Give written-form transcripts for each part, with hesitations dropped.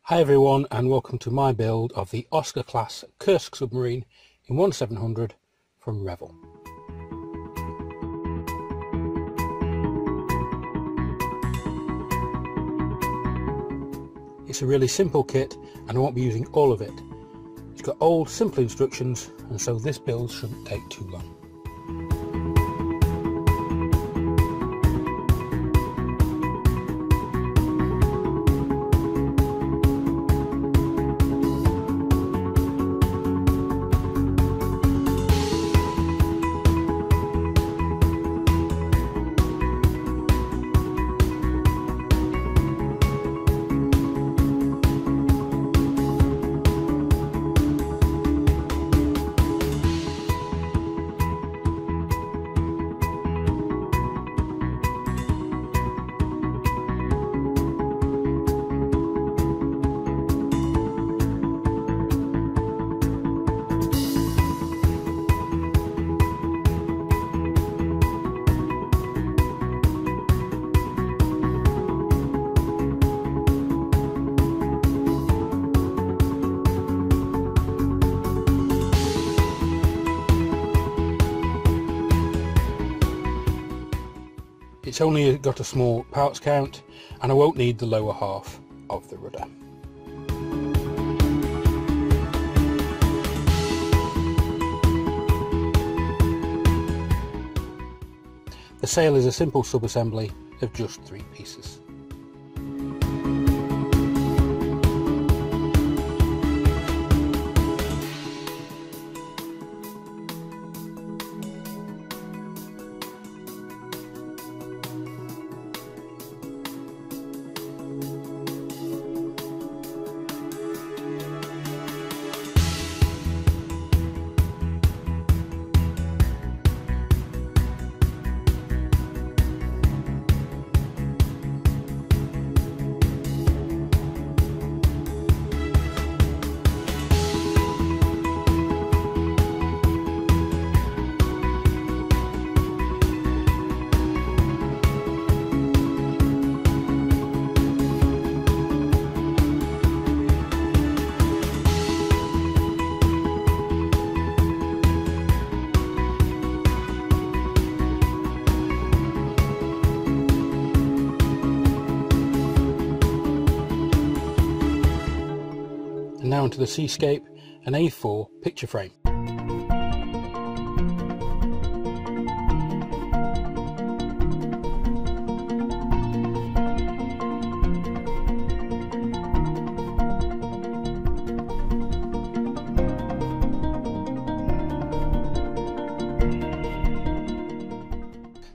Hi everyone, and welcome to my build of the Oscar class Kursk submarine in 1700 from Revell. It's a really simple kit and I won't be using all of it. It's got old simple instructions, and so this build shouldn't take too long. It's only got a small parts count, and I won't need the lower half of the rudder. The sail is a simple sub-assembly of just 3 pieces. And now onto the seascape, an A4 picture frame.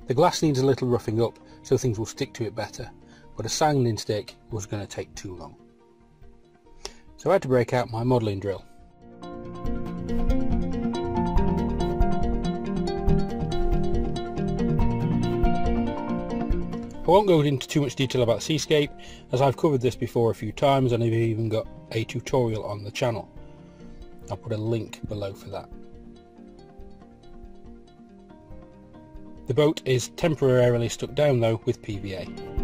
The glass needs a little roughing up so things will stick to it better, but a sanding stick was going to take too long. So I had to break out my modelling drill. I won't go into too much detail about seascape, as I've covered this before a few times and I've even got a tutorial on the channel. I'll put a link below for that. The boat is temporarily stuck down though with PVA.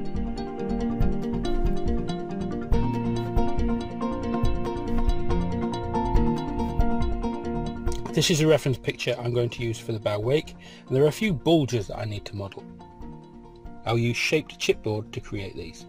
This is a reference picture I'm going to use for the bow wake, and there are a few bulges that I need to model. I'll use shaped chipboard to create these.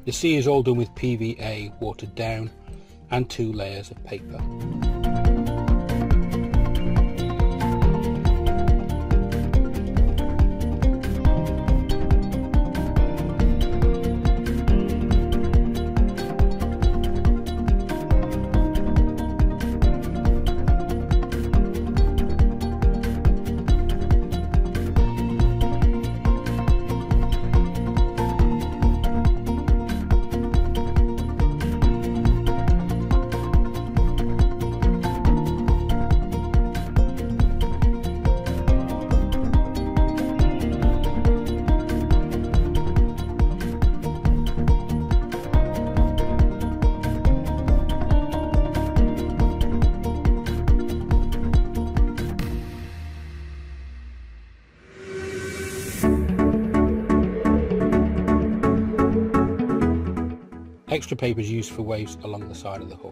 The sea is all done with PVA watered down and 2 layers of paper. extra paper is used for waves along the side of the hull.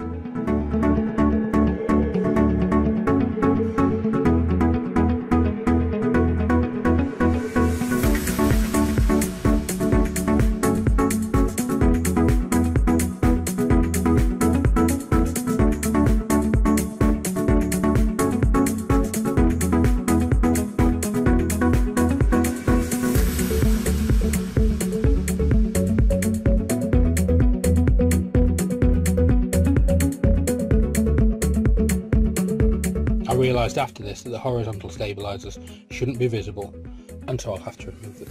I realised after this that the horizontal stabilisers shouldn't be visible, and so I'll have to remove them.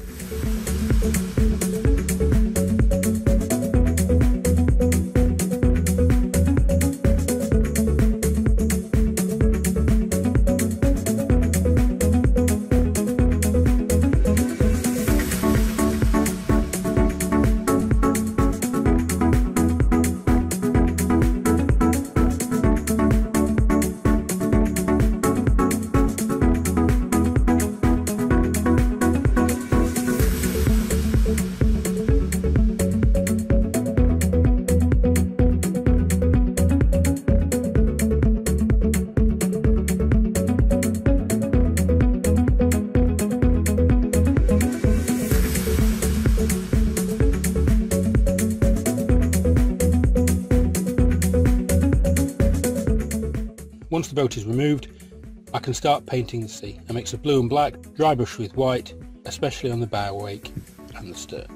Once the boat is removed, I can start painting the sea. A mix of blue and black, dry brush with white, especially on the bow wake and the stern.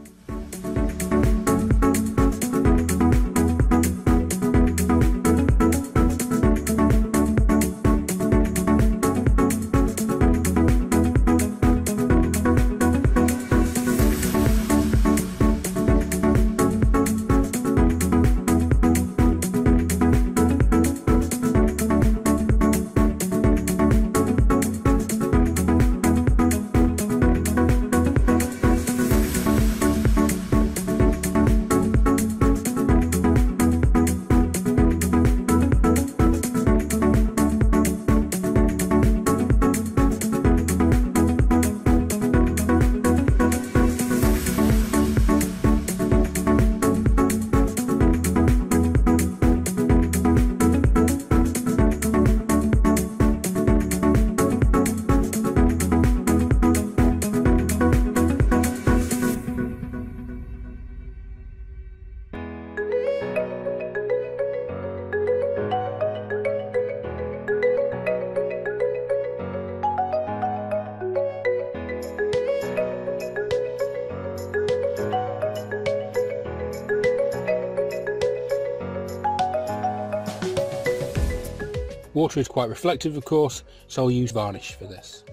Water is quite reflective, of course, so I'll use varnish for this.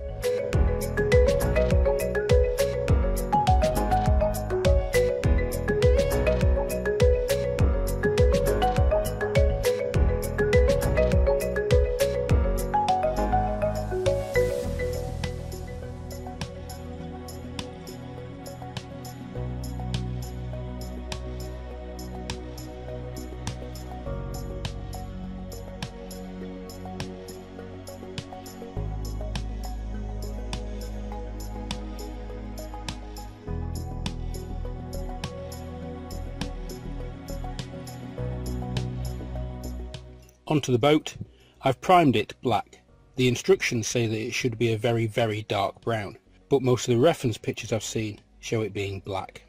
Onto the boat. I've primed it black. The instructions say that it should be a very, very dark brown, but most of the reference pictures I've seen show it being black.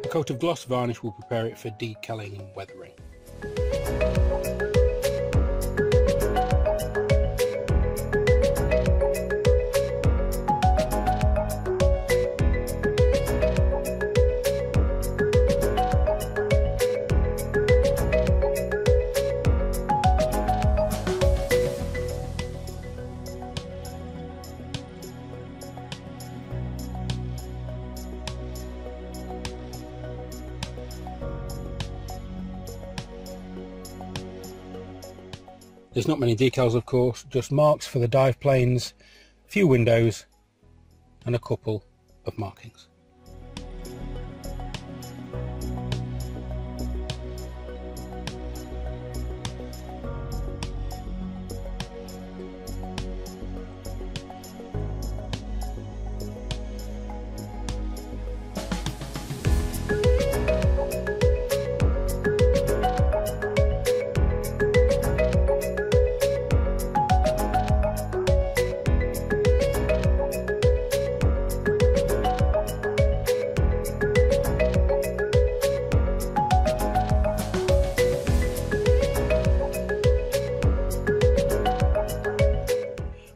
A coat of gloss varnish will prepare it for decaling and weathering. There's not many decals, of course, just marks for the dive planes, a few windows and a couple of markings.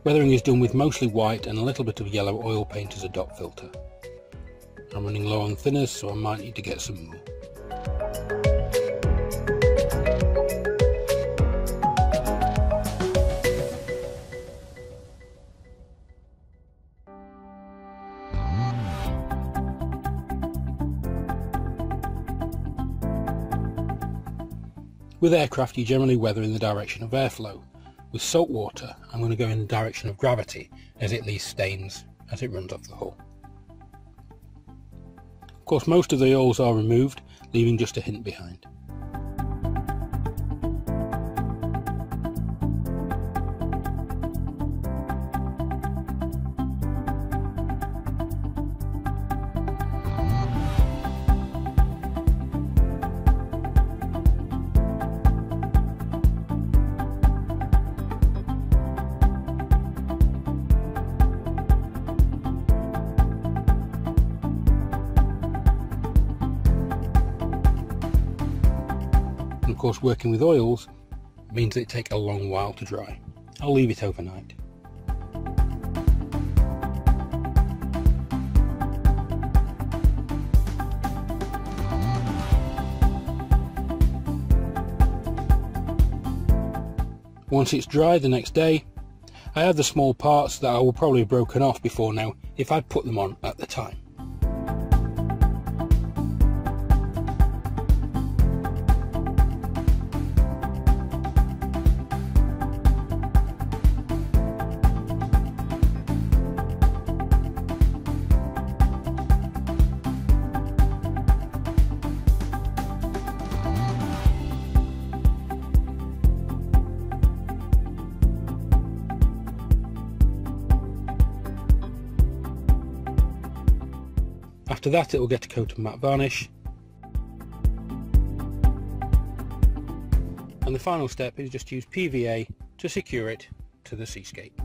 Weathering is done with mostly white and a little bit of yellow oil paint as a dot filter. I'm running low on thinners, so I might need to get some more. With aircraft you generally weather in the direction of airflow. With salt water I'm going to go in the direction of gravity, as it leaves stains as it runs off the hull. Of course most of the oils are removed, leaving just a hint behind. Of course, working with oils means that it takes a long while to dry. I'll leave it overnight. Once it's dry the next day, I have the small parts that I will probably have broken off before now if I'd put them on at the time. After that it will get a coat of matte varnish, and the final step is just to use PVA to secure it to the seascape.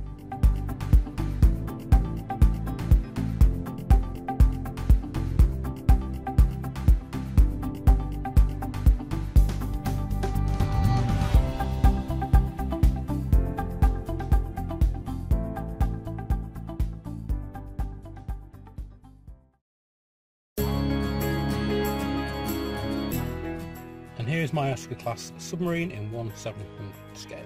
And here is my Oscar class submarine in 1/700 scale.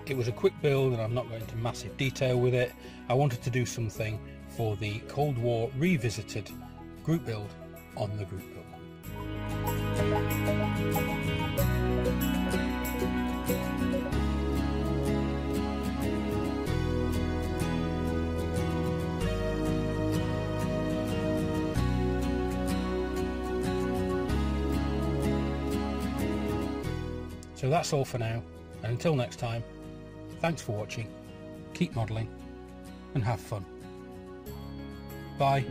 It was a quick build and I'm not going into massive detail with it. I wanted to do something for the Cold War revisited group build on the group build. So that's all for now, and until next time, thanks for watching, keep modelling and have fun. Bye.